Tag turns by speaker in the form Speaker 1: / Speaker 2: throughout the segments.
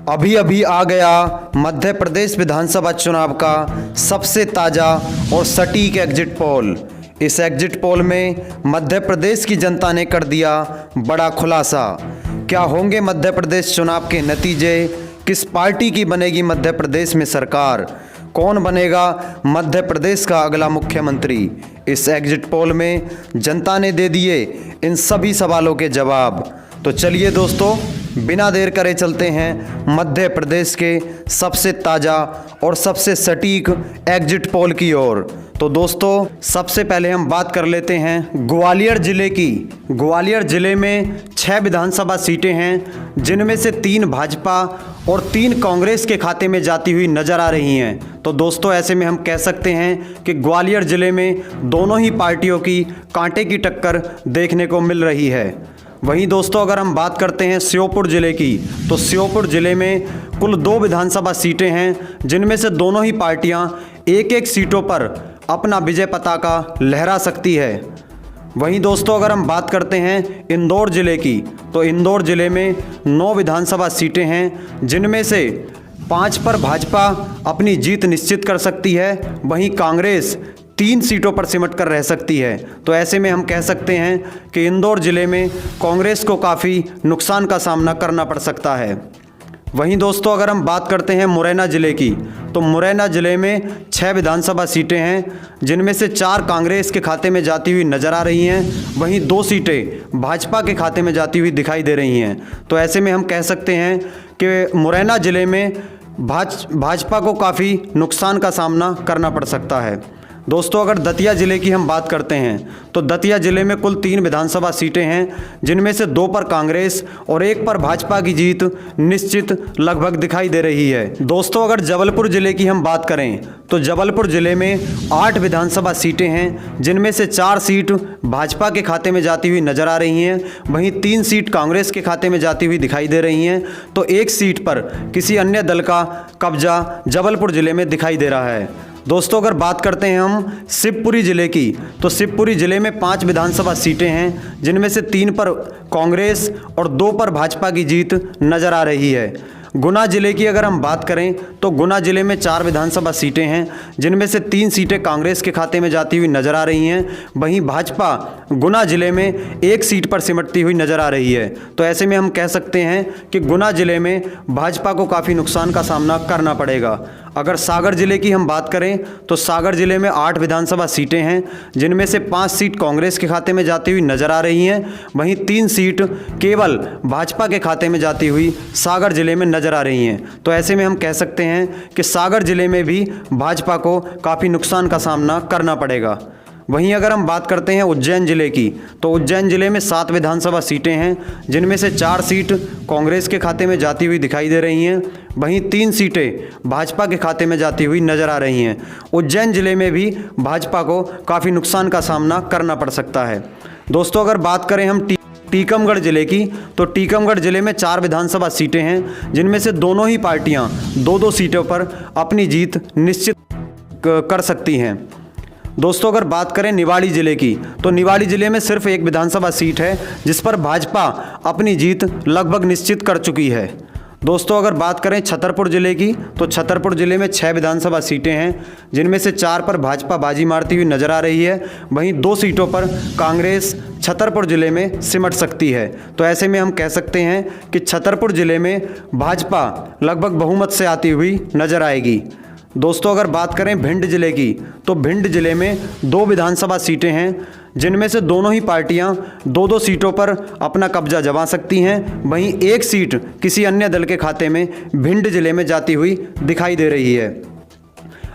Speaker 1: अभी अभी आ गया मध्य प्रदेश विधानसभा चुनाव का सबसे ताज़ा और सटीक एग्जिट पोल। इस एग्जिट पोल में मध्य प्रदेश की जनता ने कर दिया बड़ा खुलासा। क्या होंगे मध्य प्रदेश चुनाव के नतीजे? किस पार्टी की बनेगी मध्य प्रदेश में सरकार? कौन बनेगा मध्य प्रदेश का अगला मुख्यमंत्री? इस एग्जिट पोल में जनता ने दे दिए इन सभी सवालों के जवाब। तो चलिए दोस्तों, बिना देर करे चलते हैं मध्य प्रदेश के सबसे ताज़ा और सबसे सटीक एग्जिट पोल की ओर। तो दोस्तों, सबसे पहले हम बात कर लेते हैं ग्वालियर ज़िले की। ग्वालियर ज़िले में 6 विधानसभा सीटें हैं, जिनमें से 3 भाजपा और 3 कांग्रेस के खाते में जाती हुई नज़र आ रही हैं। तो दोस्तों, ऐसे में हम कह सकते हैं कि ग्वालियर ज़िले में दोनों ही पार्टियों की कांटे की टक्कर देखने को मिल रही है। वहीं दोस्तों, अगर हम बात करते हैं श्योपुर ज़िले की, तो श्योपुर ज़िले में कुल 2 विधानसभा सीटें हैं, जिनमें से दोनों ही पार्टियां एक एक सीटों पर अपना विजय पताका लहरा सकती है। वहीं दोस्तों, अगर हम बात करते हैं इंदौर ज़िले की, तो इंदौर ज़िले में 9 विधानसभा सीटें हैं, जिनमें से 5 पर भाजपा अपनी जीत निश्चित कर सकती है। वहीं कांग्रेस 3 सीटों पर सिमट कर रह सकती है। तो ऐसे में हम कह सकते हैं कि इंदौर ज़िले में कांग्रेस को काफ़ी नुकसान का सामना करना पड़ सकता है। वहीं दोस्तों, अगर हम बात करते हैं मुरैना ज़िले की, तो मुरैना ज़िले में 6 विधानसभा सीटें हैं, जिनमें से 4 कांग्रेस के खाते में जाती हुई नज़र आ रही हैं। वहीं 2 सीटें भाजपा के खाते में जाती हुई दिखाई दे रही हैं। तो ऐसे में हम कह सकते हैं कि मुरैना ज़िले में भाजपा को काफ़ी नुकसान का सामना करना पड़ सकता है। दोस्तों, अगर दतिया ज़िले की हम बात करते हैं, तो दतिया ज़िले में कुल 3 विधानसभा सीटें हैं, जिनमें से 2 पर कांग्रेस और 1 पर भाजपा की जीत निश्चित लगभग दिखाई दे रही है। दोस्तों, अगर जबलपुर ज़िले की हम बात करें, तो जबलपुर ज़िले में 8 विधानसभा सीटें हैं, जिनमें से 4 सीट भाजपा के खाते में जाती हुई नज़र आ रही हैं। वहीं 3 सीट कांग्रेस के खाते में जाती हुई दिखाई दे रही हैं। तो 1 सीट पर किसी अन्य दल का कब्जा जबलपुर ज़िले में दिखाई दे रहा है। दोस्तों, अगर बात करते हैं हम शिवपुरी ज़िले की, तो शिवपुरी ज़िले में 5 विधानसभा सीटें हैं, जिनमें से 3 पर कांग्रेस और 2 पर भाजपा की जीत नज़र आ रही है। गुना ज़िले की अगर हम बात करें, तो गुना ज़िले में 4 विधानसभा सीटें हैं, जिनमें से 3 सीटें कांग्रेस के खाते में जाती हुई नज़र आ रही हैं। वहीं भाजपा गुना ज़िले में 1 सीट पर सिमटती हुई नज़र आ रही है। तो ऐसे में हम कह सकते हैं कि गुना ज़िले में भाजपा को काफ़ी नुकसान का सामना करना पड़ेगा। अगर सागर ज़िले की हम बात करें, तो सागर ज़िले में 8 विधानसभा सीटें हैं, जिनमें से 5 सीट कांग्रेस के खाते में जाती हुई नज़र आ रही हैं। वहीं 3 सीट केवल भाजपा के खाते में जाती हुई सागर ज़िले में नज़र आ रही हैं। तो ऐसे में हम कह सकते हैं कि सागर ज़िले में भी भाजपा को काफ़ी नुकसान का सामना करना पड़ेगा। वहीं अगर हम बात करते हैं उज्जैन ज़िले की, तो उज्जैन ज़िले में 7 विधानसभा सीटें हैं, जिनमें से 4 सीट कांग्रेस के खाते में जाती हुई दिखाई दे रही हैं। वहीं 3 सीटें भाजपा के खाते में जाती हुई नज़र आ रही हैं। उज्जैन ज़िले में भी भाजपा को काफ़ी नुकसान का सामना करना पड़ सकता है। दोस्तों, अगर बात करें हम टीकमगढ़ ज़िले की, तो टीकमगढ़ ज़िले में 4 विधानसभा सीटें हैं, जिनमें से दोनों ही पार्टियां 2-2 सीटों पर अपनी जीत निश्चित कर सकती हैं। दोस्तों, अगर बात करें निवाड़ी ज़िले की, तो निवाड़ी ज़िले में सिर्फ 1 विधानसभा सीट है, जिस पर भाजपा अपनी जीत लगभग निश्चित कर चुकी है। दोस्तों, अगर बात करें छतरपुर ज़िले की, तो छतरपुर ज़िले में 6 विधानसभा सीटें हैं, जिनमें से 4 पर भाजपा बाजी मारती हुई नज़र आ रही है। वहीं 2 सीटों पर कांग्रेस छतरपुर ज़िले में सिमट सकती है। तो ऐसे में हम कह सकते हैं कि छतरपुर ज़िले में भाजपा लगभग बहुमत से आती हुई नज़र आएगी। दोस्तों, अगर बात करें भिंड ज़िले की, तो भिंड ज़िले में 2 विधानसभा सीटें हैं, जिनमें से दोनों ही पार्टियां 2-2 सीटों पर अपना कब्जा जमा सकती हैं। वहीं 1 सीट किसी अन्य दल के खाते में भिंड ज़िले में जाती हुई दिखाई दे रही है।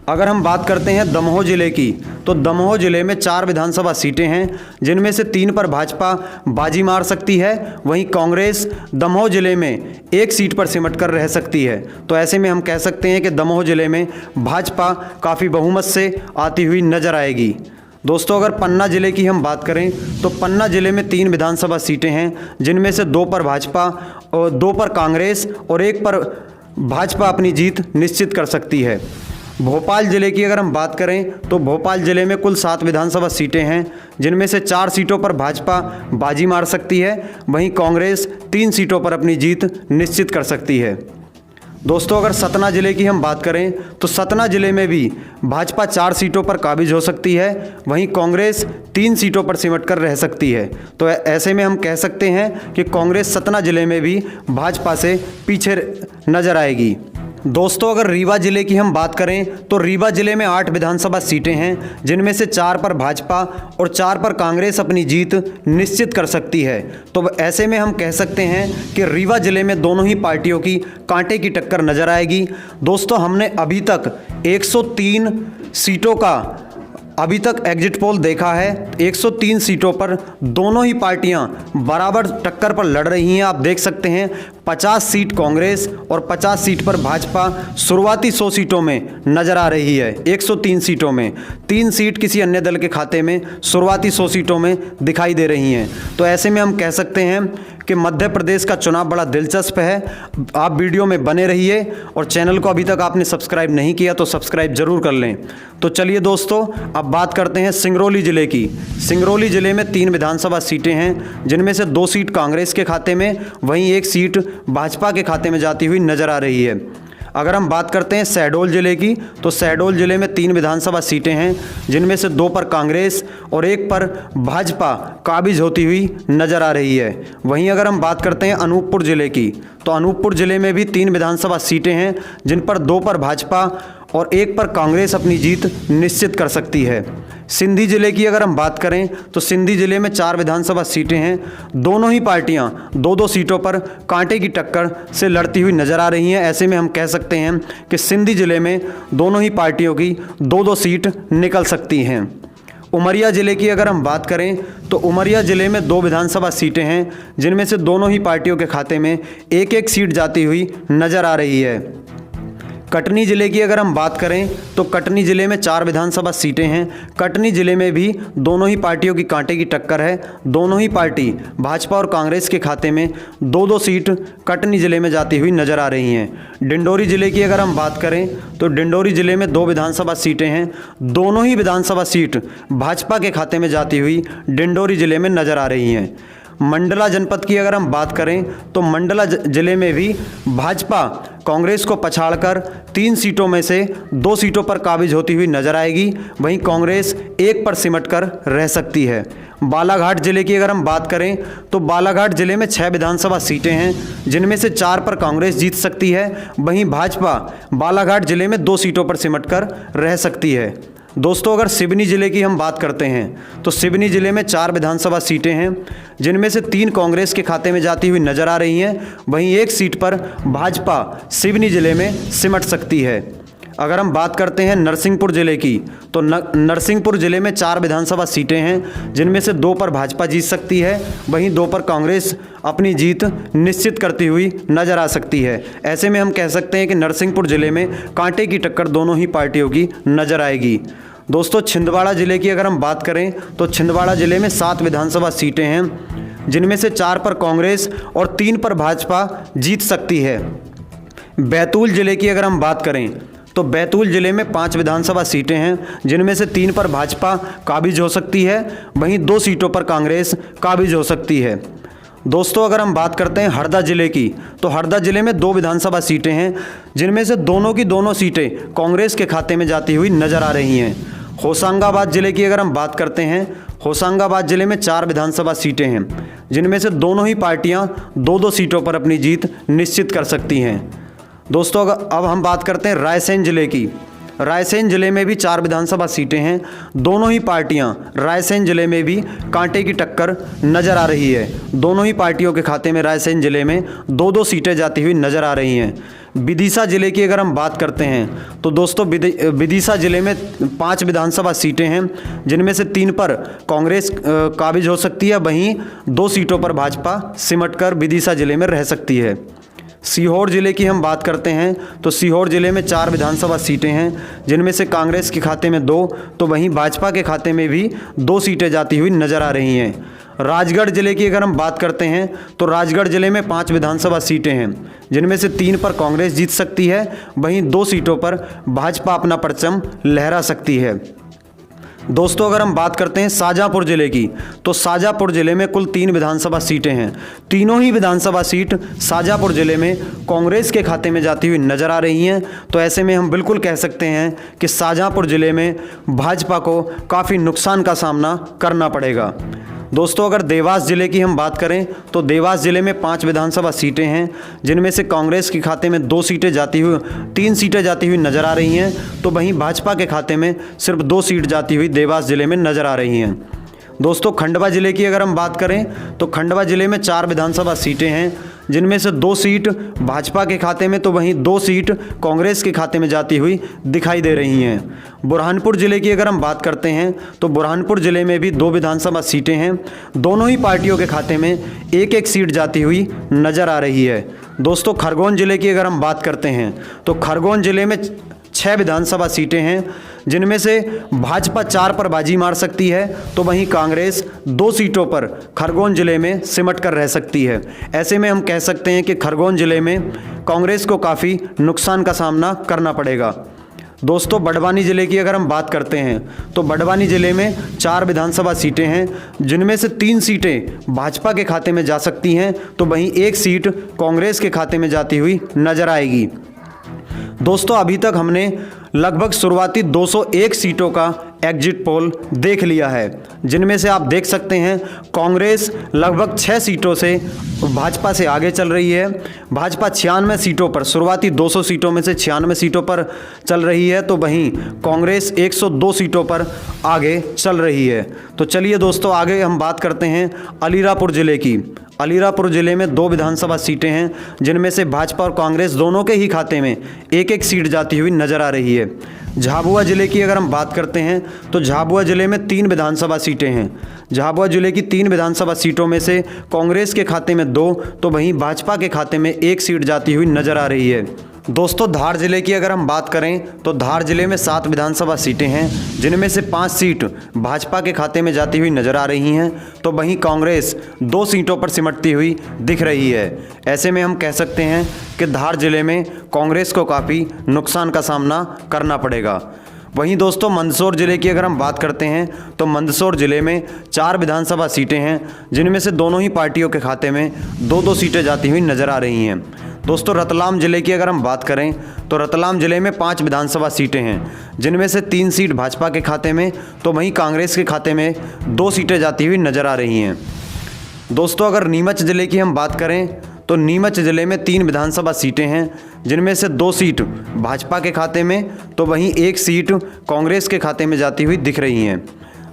Speaker 1: अगर हम बात करते हैं दमोह ज़िले की, तो दमोह ज़िले में 4 विधानसभा सीटें हैं, जिनमें से 3 पर भाजपा बाजी मार सकती है। वहीं कांग्रेस दमोह ज़िले में 1 सीट पर सिमट कर रह सकती है। तो ऐसे में हम कह सकते हैं कि दमोह ज़िले में भाजपा काफ़ी बहुमत से आती हुई नज़र आएगी। दोस्तों, अगर पन्ना ज़िले की हम बात करें, तो पन्ना ज़िले में 3 विधानसभा सीटें हैं, जिनमें से 2 पर भाजपा और 2 पर कांग्रेस और 1 पर भाजपा अपनी जीत निश्चित कर सकती है। भोपाल ज़िले की अगर हम बात करें, तो भोपाल ज़िले में कुल 7 विधानसभा सीटें हैं, जिनमें से 4 सीटों पर भाजपा बाजी मार सकती है। वहीं कांग्रेस 3 सीटों पर अपनी जीत निश्चित कर सकती है। दोस्तों अगर सतना ज़िले की हम बात करें तो सतना ज़िले में भी भाजपा 4 सीटों पर काबिज हो सकती है, वहीं कांग्रेस 3 सीटों पर सिमट कर रह सकती है। तो ऐसे में हम कह सकते हैं कि कांग्रेस सतना ज़िले में भी भाजपा से पीछे नजर आएगी। दोस्तों अगर रीवा ज़िले की हम बात करें तो रीवा ज़िले में 8 विधानसभा सीटें हैं, जिनमें से 4 पर भाजपा और 4 पर कांग्रेस अपनी जीत निश्चित कर सकती है। तो ऐसे में हम कह सकते हैं कि रीवा ज़िले में दोनों ही पार्टियों की कांटे की टक्कर नज़र आएगी। दोस्तों हमने अभी तक 103 सीटों का एग्जिट पोल देखा है। 103 सीटों पर दोनों ही पार्टियां बराबर टक्कर पर लड़ रही हैं। आप देख सकते हैं 50 सीट कांग्रेस और 50 सीट पर भाजपा शुरुआती 100 सीटों में नजर आ रही है। 103 सीटों में 3 सीट किसी अन्य दल के खाते में शुरुआती 100 सीटों में दिखाई दे रही हैं। तो ऐसे में हम कह सकते हैं कि मध्य प्रदेश का चुनाव बड़ा दिलचस्प है। आप वीडियो में बने रहिए और चैनल को अभी तक आपने सब्सक्राइब नहीं किया तो सब्सक्राइब जरूर कर लें। तो चलिए दोस्तों अब बात करते हैं सिंगरौली ज़िले की। सिंगरौली ज़िले में 3 विधानसभा सीटें हैं, जिनमें से 2 सीट कांग्रेस के खाते में, वहीं 1 सीट भाजपा के खाते में जाती हुई नजर आ रही है। अगर हम बात करते हैं शहडोल ज़िले की तो शहडोल ज़िले में 3 विधानसभा सीटें हैं, जिनमें से 2 पर कांग्रेस और 1 पर भाजपा काबिज होती हुई नज़र आ रही है। वहीं अगर हम बात करते हैं अनूपपुर ज़िले की तो अनूपपुर ज़िले में भी 3 विधानसभा सीटें हैं, जिन पर 2 पर भाजपा और 1 पर कांग्रेस अपनी जीत निश्चित कर सकती है। सिंधी ज़िले की अगर हम बात करें तो सिंधी ज़िले में 4 विधानसभा सीटें हैं। दोनों ही पार्टियां 2-2 सीटों पर कांटे की टक्कर से लड़ती हुई नज़र आ रही हैं। ऐसे में हम कह सकते हैं कि सिंधी ज़िले में दोनों ही पार्टियों की 2-2 सीट निकल सकती हैं। उमरिया ज़िले की अगर हम बात करें तो उमरिया ज़िले में 2 विधानसभा सीटें हैं, जिनमें से दोनों ही पार्टियों के खाते में 1-1 सीट जाती हुई नज़र आ रही है। कटनी ज़िले की अगर हम बात करें तो कटनी ज़िले में 4 विधानसभा सीटें हैं। कटनी ज़िले में भी दोनों ही पार्टियों की कांटे की टक्कर है। दोनों ही पार्टी भाजपा और कांग्रेस के खाते में 2-2 सीट कटनी ज़िले में जाती हुई नज़र आ रही हैं। डिंडोरी ज़िले की अगर हम बात करें तो डिंडोरी ज़िले में 2 विधानसभा सीटें हैं। दोनों ही विधानसभा सीट भाजपा के खाते में जाती हुई डिंडोरी ज़िले में नज़र आ रही हैं। मंडला जनपद की अगर हम बात करें तो मंडला ज़िले में भी भाजपा कांग्रेस को पछाड़कर 3 सीटों में से 2 सीटों पर काबिज होती हुई नजर आएगी। वहीं कांग्रेस 1 पर सिमट कर रह सकती है। बालाघाट ज़िले की अगर हम बात करें तो बालाघाट ज़िले में 6 विधानसभा सीटें हैं, जिनमें से 4 पर कांग्रेस जीत सकती है। वहीं भाजपा बालाघाट ज़िले में 2 सीटों पर सिमट कर रह सकती है। दोस्तों अगर सिवनी ज़िले की हम बात करते हैं तो सिवनी ज़िले में 4 विधानसभा सीटें हैं, जिनमें से 3 कांग्रेस के खाते में जाती हुई नज़र आ रही हैं। वहीं 1 सीट पर भाजपा सिवनी ज़िले में सिमट सकती है। अगर हम बात करते हैं नरसिंहपुर ज़िले की तो नरसिंहपुर ज़िले में 4 विधानसभा सीटें हैं, जिनमें से 2 पर भाजपा जीत सकती है, वहीं 2 पर कांग्रेस अपनी जीत निश्चित करती हुई नज़र आ सकती है। ऐसे में हम कह सकते हैं कि नरसिंहपुर ज़िले में कांटे की टक्कर दोनों ही पार्टियों की नज़र आएगी। दोस्तों छिंदवाड़ा ज़िले की अगर हम बात करें तो छिंदवाड़ा ज़िले में 7 विधानसभा सीटें हैं, जिनमें से 4 पर कांग्रेस और 3 पर भाजपा जीत सकती है। बैतूल ज़िले की अगर हम बात करें तो बैतूल ज़िले में 5 विधानसभा सीटें हैं, जिनमें से 3 पर भाजपा काबिज हो सकती है, वहीं 2 सीटों पर कांग्रेस काबिज हो सकती है। दोस्तों अगर हम बात करते हैं हरदा ज़िले की तो हरदा ज़िले में 2 विधानसभा सीटें हैं, जिनमें से दोनों की दोनों सीटें कांग्रेस के खाते में जाती हुई नज़र आ रही हैं। होशंगाबाद ज़िले की अगर हम बात करते हैं होशंगाबाद ज़िले में 4 विधानसभा सीटें हैं, जिनमें से दोनों ही पार्टियां 2-2 सीटों पर अपनी जीत निश्चित कर सकती हैं। दोस्तों अब हम बात करते हैं रायसेन ज़िले की। रायसेन ज़िले में भी 4 विधानसभा सीटें हैं। दोनों ही पार्टियां रायसेन ज़िले में भी कांटे की टक्कर नज़र आ रही है। दोनों ही पार्टियों के खाते में रायसेन ज़िले में 2-2 सीटें जाती हुई नज़र आ रही हैं। विदिशा ज़िले की अगर हम बात करते हैं तो दोस्तों विदिशा ज़िले में 5 विधानसभा सीटें हैं, जिनमें से 3 पर कांग्रेस काबिज हो सकती है, वहीं 2 सीटों पर भाजपा सिमटकर विदिशा ज़िले में रह सकती है। सीहोर ज़िले की हम बात करते हैं तो सीहोर ज़िले में 4 विधानसभा सीटें हैं, जिनमें से कांग्रेस के खाते में 2 तो वहीं भाजपा के खाते में भी 2 सीटें जाती हुई नज़र आ रही हैं। राजगढ़ ज़िले की अगर हम बात करते हैं तो राजगढ़ ज़िले में 5 विधानसभा सीटें हैं, जिनमें से 3 पर कांग्रेस जीत सकती है, वहीं 2 सीटों पर भाजपा अपना परचम लहरा सकती है। दोस्तों अगर हम बात करते हैं शाहजहाँपुर ज़िले की, तो शाहजहाँपुर ज़िले में कुल 3 विधानसभा सीटें हैं। तीनों ही विधानसभा सीट शाहजहाँपुर ज़िले में कांग्रेस के खाते में जाती हुई नज़र आ रही हैं। तो ऐसे में हम बिल्कुल कह सकते हैं कि शाहजहाँपुर ज़िले में भाजपा को काफ़ी नुकसान का सामना करना पड़ेगा। दोस्तों अगर देवास ज़िले की हम बात करें तो देवास ज़िले में 5 विधानसभा सीटें हैं, जिनमें से कांग्रेस के खाते में 3 सीटें जाती हुई नज़र आ रही हैं। तो वहीं भाजपा के खाते में सिर्फ 2 सीट जाती हुई देवास ज़िले में नज़र आ रही हैं। दोस्तों खंडवा ज़िले की अगर हम बात करें तो खंडवा ज़िले में 4 विधानसभा सीटें हैं, जिनमें से 2 सीट भाजपा के खाते में तो वहीं 2 सीट कांग्रेस के खाते में जाती हुई दिखाई दे रही हैं। बुरहानपुर ज़िले की अगर हम बात करते हैं तो बुरहानपुर ज़िले में भी 2 विधानसभा सीटें हैं। दोनों ही पार्टियों के खाते में एक सीट जाती हुई नज़र आ रही है। दोस्तों खरगोन ज़िले की अगर हम बात करते हैं तो खरगोन ज़िले में 6 विधानसभा सीटें हैं, जिनमें से भाजपा 4 पर बाजी मार सकती है, तो वहीं कांग्रेस 2 सीटों पर खरगोन ज़िले में सिमट कर रह सकती है। ऐसे में हम कह सकते हैं कि खरगोन ज़िले में कांग्रेस को काफ़ी नुकसान का सामना करना पड़ेगा। दोस्तों बड़वानी ज़िले की अगर हम बात करते हैं तो बड़वानी ज़िले में 4 विधानसभा सीटें हैं, जिनमें से 3 सीटें भाजपा के खाते में जा सकती हैं, तो वहीं 1 सीट कांग्रेस के खाते में जाती हुई नज़र आएगी। दोस्तों अभी तक हमने लगभग शुरुआती 201 सीटों का एग्जिट पोल देख लिया है, जिनमें से आप देख सकते हैं कांग्रेस लगभग 6 सीटों से भाजपा से आगे चल रही है। भाजपा 96 सीटों पर, शुरुआती 200 सीटों में से 96 सीटों पर चल रही है, तो वहीं कांग्रेस 102 सीटों पर आगे चल रही है। तो चलिए दोस्तों आगे हम बात करते हैं अलीराजपुर ज़िले की। अलीराजपुर ज़िले में 2 विधानसभा सीटें हैं, जिनमें से भाजपा और कांग्रेस दोनों के ही खाते में एक सीट जाती हुई नज़र आ रही है। झाबुआ ज़िले की अगर हम बात करते हैं तो झाबुआ ज़िले में 3 विधानसभा सीटें हैं। झाबुआ ज़िले की 3 विधानसभा सीटों में से कांग्रेस के खाते में 2, तो वहीं भाजपा के खाते में 1 सीट जाती हुई नज़र आ रही है। दोस्तों धार ज़िले की अगर हम बात करें तो धार ज़िले में 7 विधानसभा सीटें हैं, जिनमें से 5 सीट भाजपा के खाते में जाती हुई नज़र आ रही हैं, तो वहीं कांग्रेस 2 सीटों पर सिमटती हुई दिख रही है। ऐसे में हम कह सकते हैं कि धार ज़िले में कांग्रेस को काफ़ी नुकसान का सामना करना पड़ेगा। वहीं दोस्तों मंदसौर ज़िले की अगर हम बात करते हैं तो मंदसौर ज़िले में 4 विधानसभा सीटें हैं, जिनमें से दोनों ही पार्टियों के खाते में 2-2 सीटें जाती हुई नज़र आ रही हैं। दोस्तों रतलाम ज़िले की अगर हम बात करें तो रतलाम ज़िले में 5 विधानसभा सीटें हैं, जिनमें से 3 सीट भाजपा के खाते में, तो वहीं कांग्रेस के खाते में 2 सीटें जाती हुई नज़र आ रही हैं। दोस्तों अगर नीमच ज़िले की हम बात करें तो नीमच ज़िले में 3 विधानसभा सीटें हैं, जिनमें से 2 सीट भाजपा के खाते में, तो वहीं 1 सीट कांग्रेस के खाते में जाती हुई दिख रही हैं।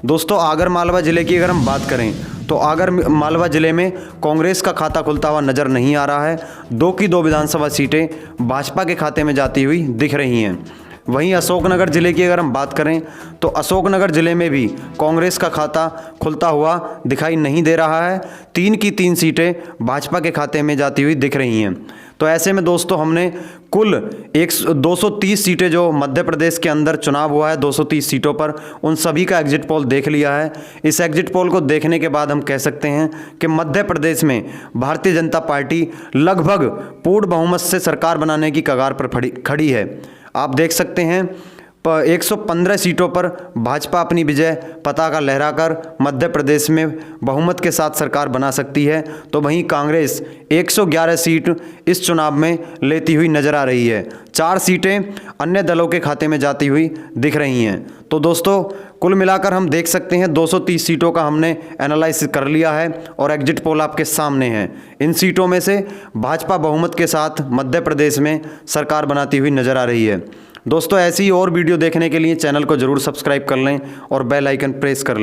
Speaker 1: दोस्तों आगर मालवा ज़िले की अगर हम बात करें तो आगर मालवा ज़िले में कांग्रेस का खाता खुलता हुआ नज़र नहीं आ रहा है। 2 की 2 विधानसभा सीटें भाजपा के खाते में जाती हुई दिख रही हैं। वहीं अशोकनगर ज़िले की अगर हम बात करें तो अशोकनगर ज़िले में भी कांग्रेस का खाता खुलता हुआ दिखाई नहीं दे रहा है। 3 की 3 सीटें भाजपा के खाते में जाती हुई दिख रही हैं। तो ऐसे में दोस्तों हमने कुल 230 सीटें जो मध्य प्रदेश के अंदर चुनाव हुआ है 230 सीटों पर, उन सभी का एग्जिट पोल देख लिया है। इस एग्जिट पोल को देखने के बाद हम कह सकते हैं कि मध्य प्रदेश में भारतीय जनता पार्टी लगभग पूर्ण बहुमत से सरकार बनाने की कगार पर खड़ी है। आप देख सकते हैं 115 सीटों पर भाजपा अपनी विजय पताका लहराकर मध्य प्रदेश में बहुमत के साथ सरकार बना सकती है, तो वहीं कांग्रेस 111 सीट इस चुनाव में लेती हुई नज़र आ रही है। 4 सीटें अन्य दलों के खाते में जाती हुई दिख रही हैं। तो दोस्तों कुल मिलाकर हम देख सकते हैं 230 सीटों का हमने एनालाइसिस कर लिया है और एग्जिट पोल आपके सामने है। इन सीटों में से भाजपा बहुमत के साथ मध्य प्रदेश में सरकार बनाती हुई नज़र आ रही है। दोस्तों ऐसी और वीडियो देखने के लिए चैनल को ज़रूर सब्सक्राइब कर लें और बेल आइकन प्रेस कर लें।